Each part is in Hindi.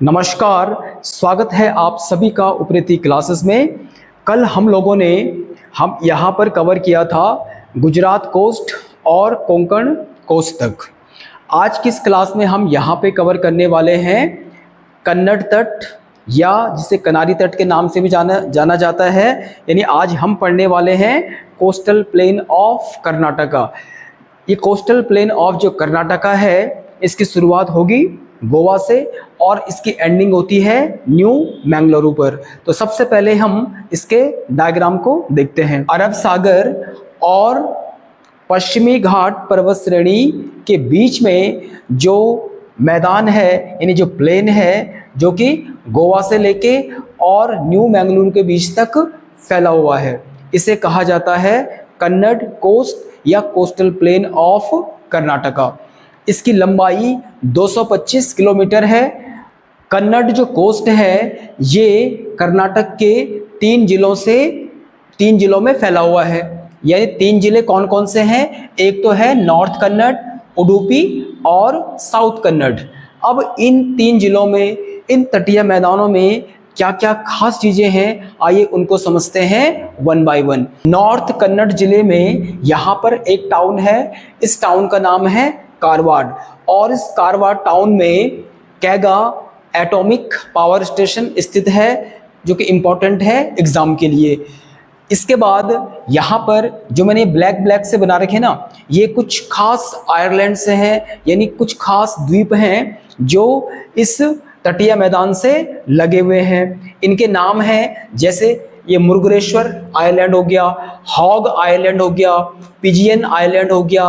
नमस्कार, स्वागत है आप सभी का उपरीति क्लासेस में। कल हम लोगों ने यहाँ पर कवर किया था गुजरात कोस्ट और कोंकण कोस्ट तक। आज की इस क्लास में हम यहाँ पे कवर करने वाले हैं कन्नड़ तट, या जिसे कनारी तट के नाम से भी जाना जाता है। यानी आज हम पढ़ने वाले हैं कोस्टल प्लेन ऑफ कर्नाटका। ये कोस्टल प्लेन ऑफ जो कर्नाटका है, इसकी शुरुआत होगी गोवा से और इसकी एंडिंग होती है न्यू मैंगलोर पर। तो सबसे पहले हम इसके डायग्राम को देखते हैं। अरब सागर और पश्चिमी घाट पर्वत श्रेणी के बीच में जो मैदान है, यानी जो प्लेन है, जो कि गोवा से लेके और न्यू मैंगलोर के बीच तक फैला हुआ है, इसे कहा जाता है कन्नड़ कोस्ट या कोस्टल प्लेन ऑफ कर्नाटका। इसकी लंबाई 225 किलोमीटर है। कन्नड़ जो कोस्ट है ये कर्नाटक के तीन जिलों में फैला हुआ है। यानी तीन जिले कौन कौन से हैं? एक तो है नॉर्थ कन्नड़, उडुपी और साउथ कन्नड़। अब इन तीन जिलों में, इन तटीय मैदानों में क्या क्या खास चीजें हैं, आइए उनको समझते हैं one by one. North Kannada जिले में यहाँ पर एक टाउन है, इस टाउन का नाम है कारवाड़, और इस कारवाड़ टाउन में कैगा एटॉमिक पावर स्टेशन स्थित है, जो कि इम्पोर्टेंट है एग्जाम के लिए। इसके बाद यहाँ पर जो मैंने ब्लैक से बना रखे ना, ये कुछ खास आयरलैंड से हैं, यानी कुछ खास द्वीप हैं जो इस तटीय मैदान से लगे हुए हैं। इनके नाम हैं, जैसे ये मुर्गरेश्वर आइलैंड हो गया, हॉग आइलैंड हो गया, पिजियन आइलैंड हो गया,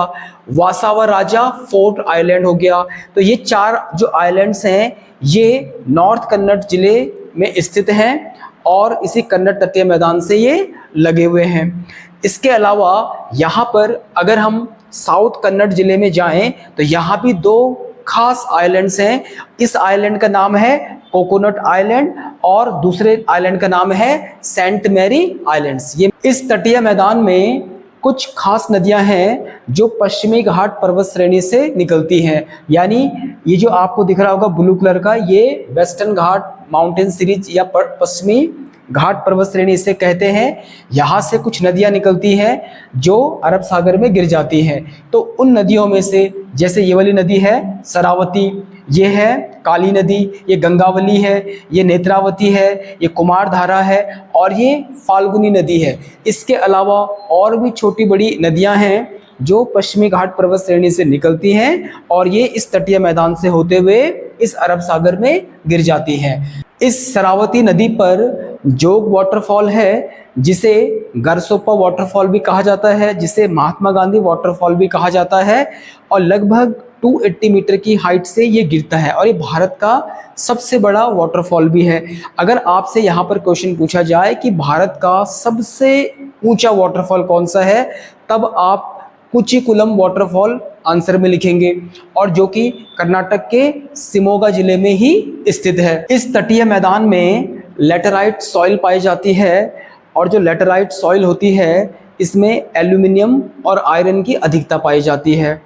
वासावा राजा फोर्ट आइलैंड हो गया। तो ये चार जो आइलैंड्स हैं ये नॉर्थ कन्नड़ जिले में स्थित हैं और इसी कन्नड़ तटीय मैदान से ये लगे हुए हैं। इसके अलावा यहाँ पर अगर हम साउथ कन्नड़ जिले में जाएं तो यहाँ भी दो खास आइलैंड्स हैं। इस आइलैंड का नाम है कोकोनट आइलैंड और दूसरे आइलैंड का नाम है सेंट मैरी आइलैंड्स। ये इस तटीय मैदान में कुछ खास नदियां हैं जो पश्चिमी घाट पर्वत श्रेणी से निकलती हैं। यानी ये जो आपको दिख रहा होगा ब्लू कलर का, ये वेस्टर्न घाट माउंटेन सीरीज या पश्चिमी घाट पर्वत श्रेणी इसे कहते हैं। यहाँ से कुछ नदियाँ निकलती हैं जो अरब सागर में गिर जाती हैं। तो उन नदियों में से जैसे ये वाली नदी है सरावती, ये है काली नदी, ये गंगावली है, ये नेत्रावती है, ये कुमारधारा है और ये फाल्गुनी नदी है। इसके अलावा और भी छोटी बड़ी नदियाँ हैं जो पश्चिमी घाट पर्वत श्रेणी से निकलती हैं और ये इस तटीय मैदान से होते हुए इस अरब सागर में गिर जाती हैं। इस सरावती नदी पर जोग वाटरफॉल है, जिसे गरसोप्पा वाटरफॉल भी कहा जाता है, जिसे महात्मा गांधी वाटरफॉल भी कहा जाता है, और लगभग 280 मीटर की हाइट से ये गिरता है और ये भारत का सबसे बड़ा वाटरफॉल भी है। अगर आपसे यहाँ पर क्वेश्चन पूछा जाए कि भारत का सबसे ऊंचा वाटरफॉल कौन सा है, तब आप कुचिकुलम वाटरफॉल आंसर में लिखेंगे, और जो कि कर्नाटक के शिमोगा जिले में ही स्थित है। इस तटीय मैदान में लेटराइट सॉइल पाई जाती है और जो लेटराइट सॉइल होती है इसमें एल्यूमिनियम और आयरन की अधिकता पाई जाती है।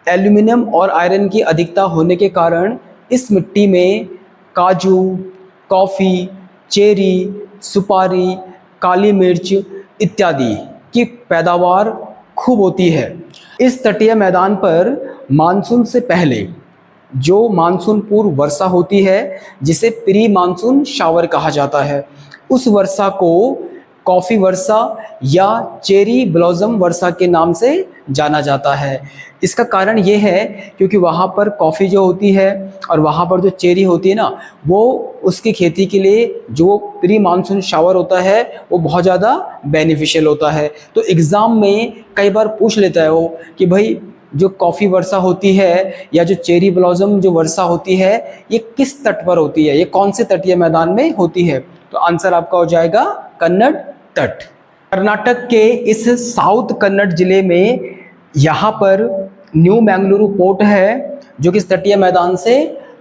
एल्यूमिनियम और आयरन की अधिकता होने के कारण इस मिट्टी में काजू, कॉफ़ी, चेरी, सुपारी, काली मिर्च इत्यादि की पैदावार खूब होती है। इस तटीय मैदान पर मानसून से पहले जो मानसून पूर्व वर्षा होती है, जिसे प्री मानसून शावर कहा जाता है, उस वर्षा को कॉफ़ी वर्षा या चेरी ब्लॉसम वर्षा के नाम से जाना जाता है। इसका कारण ये है क्योंकि वहाँ पर कॉफ़ी जो होती है और वहाँ पर जो चेरी होती है ना, वो उसकी खेती के लिए जो प्री मानसून शावर होता है वो बहुत ज़्यादा बेनिफिशियल होता है। तो एग्ज़ाम में कई बार पूछ लेता है वो कि भाई जो कॉफ़ी वर्षा होती है या जो चेरी ब्लॉसम जो वर्षा होती है ये किस तट पर होती है, ये कौन से तटीय मैदान में होती है? तो आंसर आपका हो जाएगा कन्नड़ तट। कर्नाटक के इस साउथ कन्नड़ जिले में यहाँ पर न्यू मैंगलुरु पोर्ट है जो कि इस तटीय मैदान से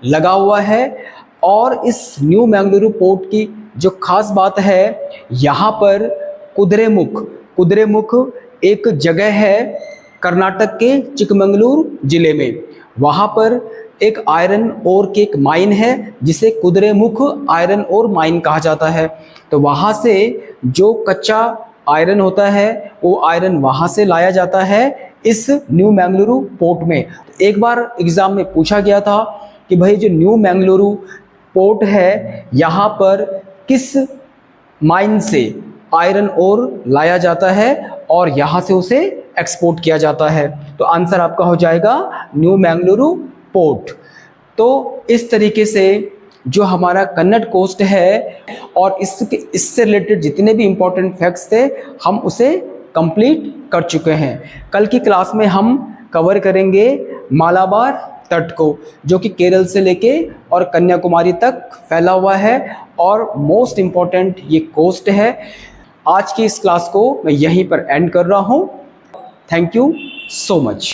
लगा हुआ है। और इस न्यू मैंगलुरु पोर्ट की जो खास बात है, यहाँ पर कुद्रेमुख एक जगह है कर्नाटक के चिकमंगलूर जिले में। वहाँ पर एक आयरन ओर की एक माइन है जिसे कुद्रेमुख आयरन ओर माइन कहा जाता है। तो वहाँ से जो कच्चा आयरन होता है वो आयरन वहाँ से लाया जाता है इस न्यू मैंगलुरु पोर्ट में। एक बार एग्जाम में पूछा गया था कि भाई जो न्यू मैंगलुरु पोर्ट है यहाँ पर किस माइन से आयरन ओर लाया जाता है और यहाँ से उसे एक्सपोर्ट किया जाता है। तो आंसर आपका हो जाएगा न्यू मैंगलुरु पोर्ट। तो इस तरीके से जो हमारा कन्नड़ कोस्ट है और इससे रिलेटेड जितने भी इम्पोर्टेंट फैक्ट्स थे हम उसे कंप्लीट कर चुके हैं। कल की क्लास में हम कवर करेंगे मालाबार तट को, जो कि केरल से लेके और कन्याकुमारी तक फैला हुआ है और मोस्ट इम्पॉर्टेंट ये कोस्ट है। आज की इस क्लास को मैं यहीं पर एंड कर रहा हूँ। Thank you so much.